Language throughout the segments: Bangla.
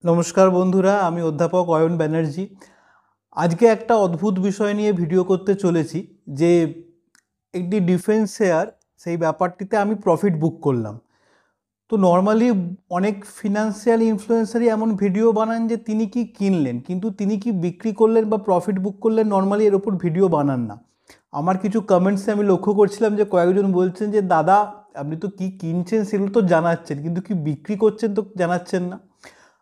নমস্কার বন্ধুরা, আমি অধ্যাপক অয়ন ব্যানার্জি। আজকে একটা অদ্ভুত বিষয় নিয়ে ভিডিও করতে চলেছি যে একটি ডিফেন্স শেয়ার, সেই ব্যাপারটিতে আমি প্রফিট বুক করলাম। তো নর্মালি অনেক ফিনান্সিয়াল ইনফ্লুয়েন্সারই এমন ভিডিও বানান যে তিনি কি কিনলেন, কিন্তু তিনি কি বিক্রি করলেন বা প্রফিট বুক করলেন নর্মালি এর ওপর ভিডিও বানান না। আমার কিছু কমেন্টসে আমি লক্ষ্য করছিলাম যে কয়েকজন বলছেন যে দাদা, আপনি তো কি কিনছেন সেগুলো তো জানাচ্ছেন, কিন্তু কি বিক্রি করছেন তো জানাচ্ছেন না।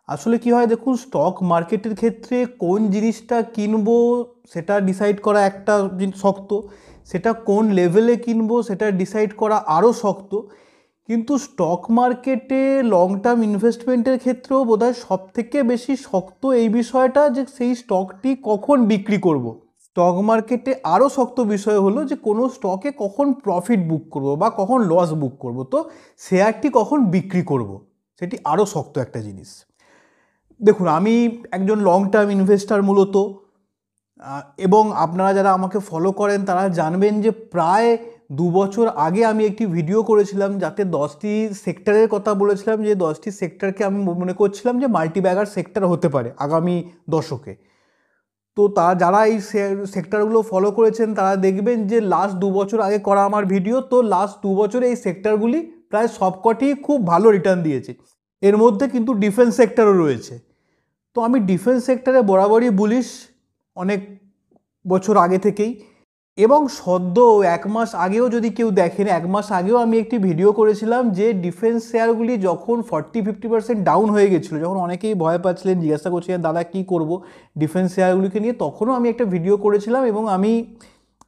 আসলে কি হয় দেখুন, স্টক মার্কেটের ক্ষেত্রে কোন জিনিসটা কিনবো সেটা ডিসাইড করা একটা শক্ত, সেটা কোন লেভেলে কিনবো সেটা ডিসাইড করা আরও শক্ত। কিন্তু স্টক মার্কেটে লং টার্ম ইনভেস্টমেন্টের ক্ষেত্রেও বোধহয় সব থেকে বেশি শক্ত এই বিষয়টা যে সেই স্টকটি কখন বিক্রি করব। স্টক মার্কেটে আরও শক্ত বিষয় হলো যে কোনো স্টকে কখন প্রফিট বুক করব বা কখন লস বুক করব, তো শেয়ারটি কখন বিক্রি করব, সেটি আরও শক্ত একটা জিনিস। দেখুন, আমি একজন লং টার্ম ইনভেস্টার মূলত, এবং আপনারা যারা আমাকে ফলো করেন তারা জানবেন যে প্রায় 2 বছর আগে আমি একটি ভিডিও করেছিলাম যাতে 10টি সেক্টরের কথা বলেছিলাম, যে 10টি সেক্টরকে আমি মনে করছিলাম যে মাল্টিব্যাগার সেক্টর হতে পারে আগামী দশকে। তো যারা এই সেক্টরগুলো ফলো করেছেন তারা দেখবেন যে লাস্ট 2 বছর আগে করা আমার ভিডিও, তো লাস্ট 2 বছরে এই সেক্টরগুলি প্রায় সবকটি খুব ভালো রিটার্ন দিয়েছে। এর মধ্যে কিন্তু ডিফেন্স সেক্টরও রয়েছে। তো আমি ডিফেন্স সেক্টরে বরাবরই বুলিশ, অনেক বছর আগে থেকেই। এবং সদ্য 1 মাস আগেও যদি কেউ দেখেন, 1 মাস আগেও আমি একটি ভিডিও করেছিলাম যে ডিফেন্স শেয়ারগুলি যখন 40-50% ডাউন হয়ে গেছিলো, যখন অনেকেই ভয় পাচ্ছিলেন, জিজ্ঞাসা করছিলেন দাদা কী করব ডিফেন্স শেয়ারগুলিকে নিয়ে, তখনও আমি একটা ভিডিও করেছিলাম এবং আমি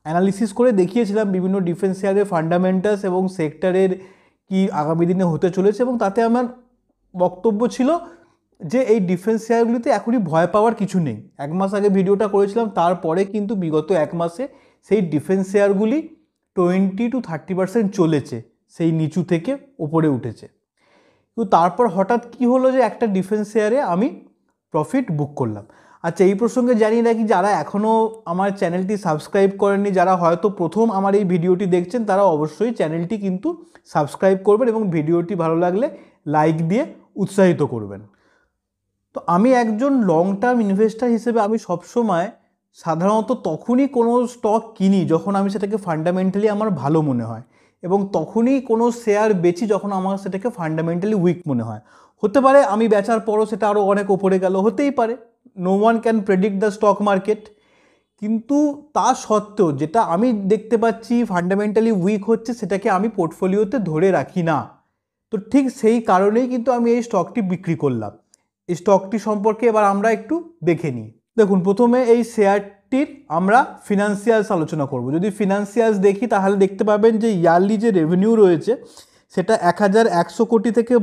অ্যানালিসিস করে দেখিয়েছিলাম বিভিন্ন ডিফেন্স শেয়ারের ফান্ডামেন্টালস এবং সেক্টরের কি আগামী দিনে হতে চলেছে। এবং তাতে আমার বক্তব্য ছিল যে এই ডিফেন্স শেয়ারগুলিতে এখনই ভয় পাওয়ার কিছু নেই। 1 মাস আগে ভিডিওটা করেছিলাম, তারপরে কিন্তু বিগত 1 মাসে সেই ডিফেন্স শেয়ারগুলি 20-30% চলেছে, সেই নিচু থেকে ওপরে উঠেছে। কিন্তু তারপর হঠাৎ কি হলো যে একটা ডিফেন্স শেয়ারে আমি প্রফিট বুক করলাম। আচ্ছা, এই প্রসঙ্গে জানিয়ে রাখি, যারা এখনও আমার চ্যানেলটি সাবস্ক্রাইব করেননি, যারা হয়তো প্রথম আমার এই ভিডিওটি দেখছেন, তারা অবশ্যই চ্যানেলটি কিন্তু সাবস্ক্রাইব করবেন এবং ভিডিওটি ভালো লাগলে লাইক দিয়ে উৎসাহিত করবেন। তো আমি একজন লং টার্ম ইনভেস্টার হিসেবে আমি সবসময় সাধারণত তখনই কোনো স্টক কিনি যখন আমি সেটাকে ফান্ডামেন্টালি আমার ভালো মনে হয়, এবং তখনই কোনো শেয়ার বেচি যখন আমার সেটাকে ফান্ডামেন্টালি উইক মনে হয়। হতে পারে আমি বেচার পরও সেটা আরও অনেক ওপরে গেল, হতেই পারে, no one can predict the stock market. কিন্তু তা সত্ত্বেও যেটা আমি দেখতে পাচ্ছি ফান্ডামেন্টালি উইক হচ্ছে, সেটাকে আমি পোর্টফোলিওতে ধরে রাখি না। তো ঠিক সেই কারণেই কিন্তু আমি এই স্টকটি বিক্রি করলাম। এই স্টকটি সম্পর্কে এবার আমরা একটু দেখে নিই। দেখুন, প্রথমে এই শেয়ারটির আমরা ফিনান্সিয়ালস আলোচনা করব। যদি ফিনান্সিয়ালস দেখি তাহলে দেখতে পাবেন যে ইয়ারলি যে রেভিনিউ রয়েছে সেটা 1100 কোটি থেকে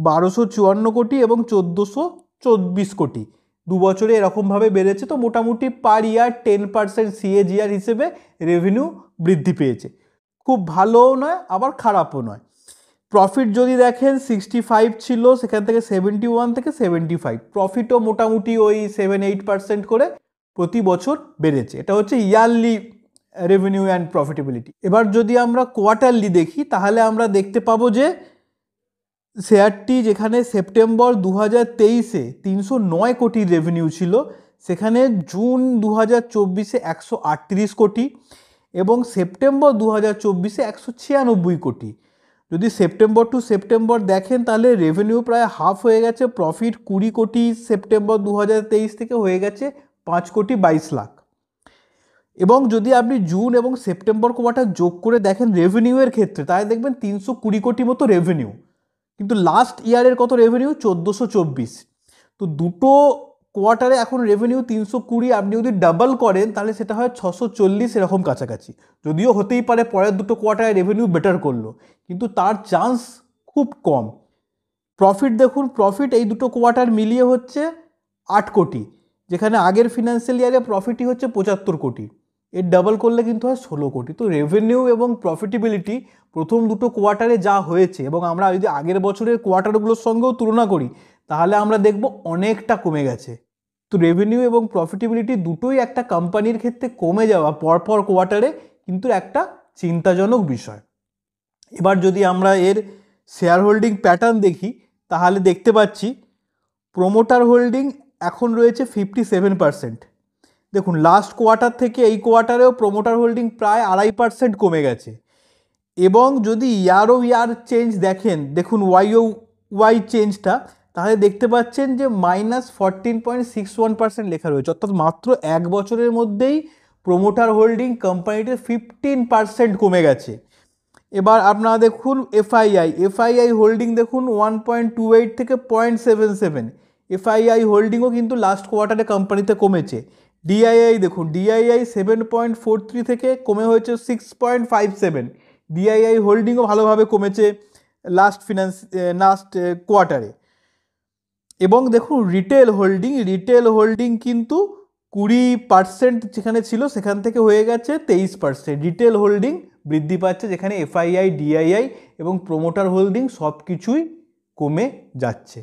1254 কোটি এবং 1424 কোটি, 2 বছরে এরকমভাবে বেড়েছে। তো মোটামুটি পার ইয়ার 10% CAGR হিসেবে রেভিনিউ বৃদ্ধি পেয়েছে। খুব ভালোও নয় আবার খারাপও নয়। প্রফিট যদি দেখেন 65 ছিল, সেখান থেকে 71 থেকে 75, প্রফিটও মোটামুটি ওই 7-8% করে প্রতি বছর বেড়েছে। এটা হচ্ছে ইয়ারলি রেভিনিউ অ্যান্ড প্রফিটেবিলিটি। এবার যদি আমরা কোয়ার্টারলি দেখি তাহলে আমরা দেখতে পাবো যে শেয়ারটি যেখানে সেপ্টেম্বর 2023-এ 309 কোটির রেভিনিউ ছিল, সেখানে জুন 2024-এ 138 কোটি এবং সেপ্টেম্বর 2024-এ 196 কোটি। যদি সেপ্টেম্বর টু সেপ্টেম্বর দেখেন তাহলে রেভিনিউ প্রায় হাফ হয়ে গেছে, প্রফিট 20 কোটি সেপ্টেম্বর 2023 থেকে হয়ে গেছে 5,22,00,000। এবং যদি আপনি জুন এবং সেপ্টেম্বর কোয়ার্টার যোগ করে দেখেন রেভিনিউয়ের ক্ষেত্রে, তাহলে দেখবেন 320 কোটি মতো রেভিনিউ। কিন্তু লাস্ট ইয়ারের কত রেভিনিউ? 1424। তো দুটো কোয়ার্টারে এখন রেভিনিউ 320, আপনি যদি ডাবল করেন তাহলে সেটা হয় 640 এরকম কাছাকাছি। যদিও হতেই পারে পরের দুটো কোয়ার্টারে রেভিনিউ বেটার করলো, কিন্তু তার চান্স খুব কম। প্রফিট দেখুন, প্রফিট এই দুটো কোয়ার্টার মিলিয়ে হচ্ছে 8 কোটি, যেখানে আগের ফিনান্সিয়াল ইয়ারে প্রফিটই হচ্ছে 75 কোটি। এর ডাবল করলে কিন্তু হয় 16 কোটি। তো রেভিনিউ এবং প্রফিটেবিলিটি প্রথম দুটো কোয়ার্টারে যা হয়েছে, এবং আমরা যদি আগের বছরের কোয়ার্টারগুলোর সঙ্গেও তুলনা করি তাহলে আমরা দেখব অনেকটা কমে গেছে। তো রেভিনিউ এবং প্রফিটেবিলিটি দুটোই একটা কোম্পানির ক্ষেত্রে কমে যাওয়া পরপর কোয়ার্টারে কিন্তু একটা চিন্তাজনক বিষয়। এবার যদি আমরা এর শেয়ার হোল্ডিং প্যাটার্ন দেখি তাহলে দেখতে পাচ্ছি প্রোমোটার হোল্ডিং এখন রয়েছে 57%। দেখুন লাস্ট কোয়ার্টার থেকে এই কোয়ার্টারেও প্রোমোটার হোল্ডিং প্রায় 2.5% কমে গেছে। এবং যদি ইয়ার চেঞ্জ দেখেন, দেখুন ওয়াই চেঞ্জটা, তাহলে দেখতে পাচ্ছেন যে -14.61% লেখা রয়েছে, অর্থাৎ মাত্র 1 বছরের মধ্যেই প্রোমোটার হোল্ডিং কোম্পানিটির 15% কমে গেছে। এবার আপনারা দেখুন এফআইআই হোল্ডিং দেখুন 1.28 থেকে 0.77। এফআইআই হোল্ডিংও কিন্তু লাস্ট কোয়ার্টারে কোম্পানিতে কমেছে। ডিআইআই দেখুন, ডিআইআই 7.43 থেকে কমে হয়েছে 6.57। ডিআইআই হোল্ডিংও ভালোভাবে কমেছে লাস্ট কোয়ার্টারে। এবং দেখুন রিটেল হোল্ডিং কিন্তু 20% যেখানে ছিল সেখান থেকে হয়ে গেছে 23%। রিটেল হোল্ডিং বৃদ্ধি পাচ্ছে, যেখানে এফআইআই, ডিআইআই এবং প্রোমোটার হোল্ডিং সব কিছুই কমে যাচ্ছে।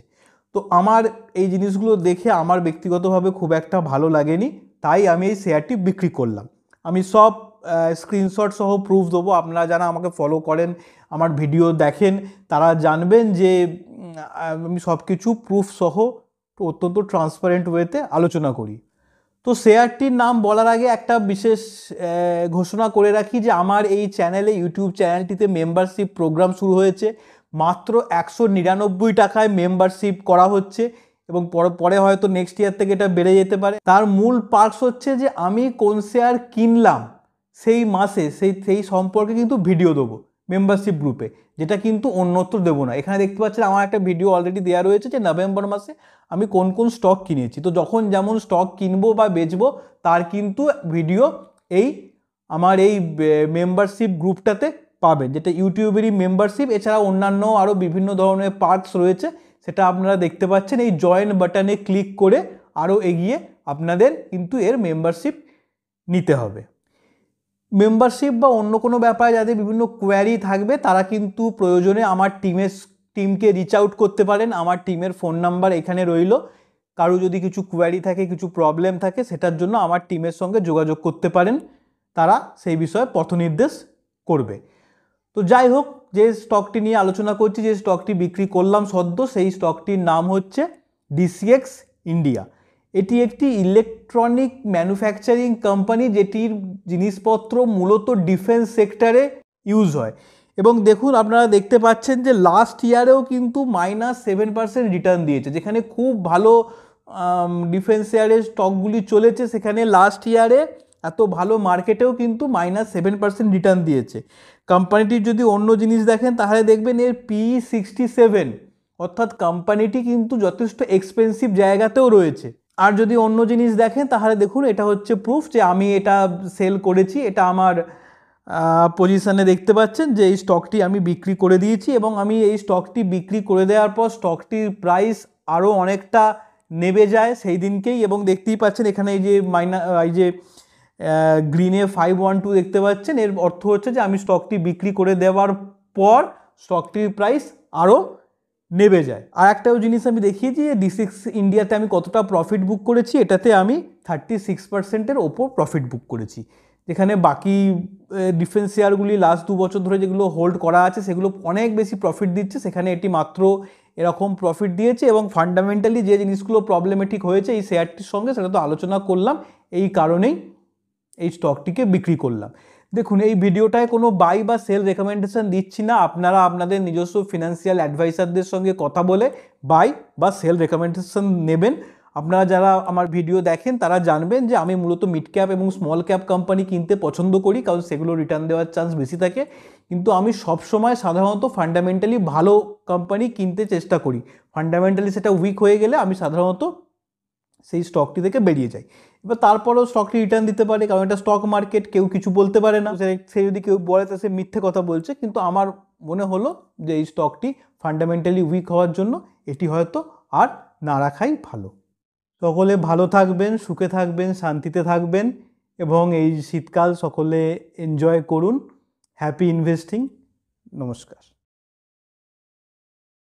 তো আমার এই জিনিসগুলো দেখে আমার ব্যক্তিগতভাবে খুব একটা ভালো লাগেনি, তাই আমি এই শেয়ারটি বিক্রি করলাম। আমি সব স্ক্রিনশট সহ প্রুফ দেবো। আপনারা যারা আমাকে ফলো করেন, আমার ভিডিও দেখেন, তারা জানবেন যে আমি সব কিছু প্রুফ সহ অত্যন্ত ট্রান্সপারেন্ট ওয়েতে আলোচনা করি। তো শেয়ারটির নাম বলার আগে একটা বিশেষ ঘোষণা করে রাখি যে আমার এই ইউটিউব চ্যানেলটিতে মেম্বারশিপ প্রোগ্রাম শুরু হয়েছে। মাত্র 199 টাকায় মেম্বারশিপ করা হচ্ছে এবং পরে হয়তো নেক্সট ইয়ার থেকে এটা বেড়ে যেতে পারে। তার মূল পার্কস হচ্ছে যে আমি কোন শেয়ার কিনলাম সেই মাসে সেই সম্পর্কে কিন্তু ভিডিও দেবো মেম্বারশিপ গ্রুপে, যেটা কিন্তু অন্যত্র দেবো না। এখানে দেখতে পাচ্ছেন আমার একটা ভিডিও অলরেডি দেওয়া রয়েছে যে নভেম্বর মাসে আমি কোন কোন স্টক কিনেছি। তো যখন যেমন স্টক কিনবো বা বেচবো তার কিন্তু ভিডিও আমার এই মেম্বারশিপ গ্রুপটাতে পাবেন, যেটা ইউটিউবেরই মেম্বারশিপ। এছাড়া অন্যান্য আরও বিভিন্ন ধরনের পার্কস রয়েছে, সেটা আপনারা দেখতে পাচ্ছেন। এই জয়েন বাটনে ক্লিক করে আরও এগিয়ে আপনাদের কিন্তু এর মেম্বারশিপ নিতে হবে। মেম্বারশিপ বা অন্য কোনো ব্যাপারে যাদের বিভিন্ন কোয়ারি থাকবে তারা কিন্তু প্রয়োজনে আমার টিমকে রিচ আউট করতে পারেন। আমার টিমের ফোন নাম্বার এখানে রইল। কারো যদি কিছু কোয়ারি থাকে, কিছু প্রবলেম থাকে, সেটার জন্য আমার টিমের সঙ্গে যোগাযোগ করতে পারেন, তারা সেই বিষয়ে পথনির্দেশ করবে। তো যাই হোক, যে স্টকটি নিয়ে আলোচনা করছি, যে স্টকটি বিক্রি করলাম সদ্য, সেই স্টকটির নাম হচ্ছে ডিসিএক্স ইন্ডিয়া। এটি একটি ইলেকট্রনিক ম্যানুফ্যাকচারিং কোম্পানি, যেটির জিনিসপত্র মূলত ডিফেন্স সেক্টরে ইউজ হয়। এবং দেখুন আপনারা দেখতে পাচ্ছেন যে লাস্ট ইয়ারেও কিন্তু -7% রিটার্ন দিয়েছে, যেখানে খুব ভালো ডিফেন্স শেয়ারের স্টকগুলি চলেছে, সেখানে লাস্ট ইয়ারে এত ভালো মার্কেটেও কিন্তু -7% রিটার্ন দিয়েছে। কোম্পানিটির যদি অন্য জিনিস দেখেন তাহলে দেখবেন এর PE 67, অর্থাৎ কোম্পানিটি কিন্তু যথেষ্ট এক্সপেন্সিভ জায়গাতেও রয়েছে। আর যদি অন্য জিনিস দেখেন তাহলে দেখুন এটা হচ্ছে প্রুফ যে আমি এটা সেল করেছি। এটা আমার পজিশানে দেখতে পাচ্ছেন যে এই স্টকটি আমি বিক্রি করে দিয়েছি, এবং আমি এই স্টকটি বিক্রি করে দেওয়ার পর স্টকটির প্রাইস আরও অনেকটা নেমে যায় সেই দিনকেই। এবং দেখতেই পাচ্ছেন এখানে এই যে গ্রিনে 512 দেখতে পাচ্ছেন, এর অর্থ হচ্ছে যে আমি স্টকটি বিক্রি করে দেওয়ার পর স্টকটির প্রাইস আরও নেমে যায়। আর একটাও জিনিস আমি দেখিয়েছি যে ডিসিএক্স ইন্ডিয়াতে আমি কতটা প্রফিট বুক করেছি। এটাতে আমি 36%-এর ওপর প্রফিট বুক করেছি, যেখানে বাকি ডিফেন্স শেয়ারগুলি লাস্ট 2 বছর ধরে যেগুলো হোল্ড করা আছে সেগুলো অনেক বেশি প্রফিট দিচ্ছে, সেখানে এটি মাত্র এরকম প্রফিট দিয়েছে। এবং ফান্ডামেন্টালি যে জিনিসগুলো প্রবলেমেটিক হয়েছে এই শেয়ারটির সঙ্গে, সেটা তো আলোচনা করলাম, এই কারণেই এই স্টকটিকে বিক্রি করলাম। দেখুন এই ভিডিওটায় কোনো বাই বা সেল রেকমেন্ডেশন দিচ্ছি না। আপনারা আপনাদের নিজস্ব ফিনান্সিয়াল অ্যাডভাইসারদের সঙ্গে কথা বলে বাই বা সেল রেকমেন্ডেশন নেবেন। আপনারা যারা আমার ভিডিও দেখেন তারা জানবেন যে আমি মূলত মিড ক্যাপ এবং স্মল ক্যাপ কোম্পানি কিনতে পছন্দ করি, কারণ সেগুলো রিটার্ন দেওয়ার চান্স বেশি থাকে। কিন্তু আমি সবসময় সাধারণত ফান্ডামেন্টালি ভালো কোম্পানি কিনতে চেষ্টা করি। ফান্ডামেন্টালি সেটা উইক হয়ে গেলে আমি সাধারণত সেই স্টকটি থেকে বেরিয়ে যাই। এবার তারপরেও স্টকটি রিটার্ন দিতে পারে, কারণ এটা স্টক মার্কেট, কেউ কিছু বলতে পারে না। সে যদি কেউ বলে তো সে মিথ্যে কথা বলছে। কিন্তু আমার মনে হলো যে এই স্টকটি ফান্ডামেন্টালি উইক হওয়ার জন্য এটি হয়তো আর না রাখাই ভালো। সকলে ভালো থাকবেন, সুখে থাকবেন, শান্তিতে থাকবেন, এবং এই শীতকাল সকলে এনজয় করুন। Happy investing. নমস্কার।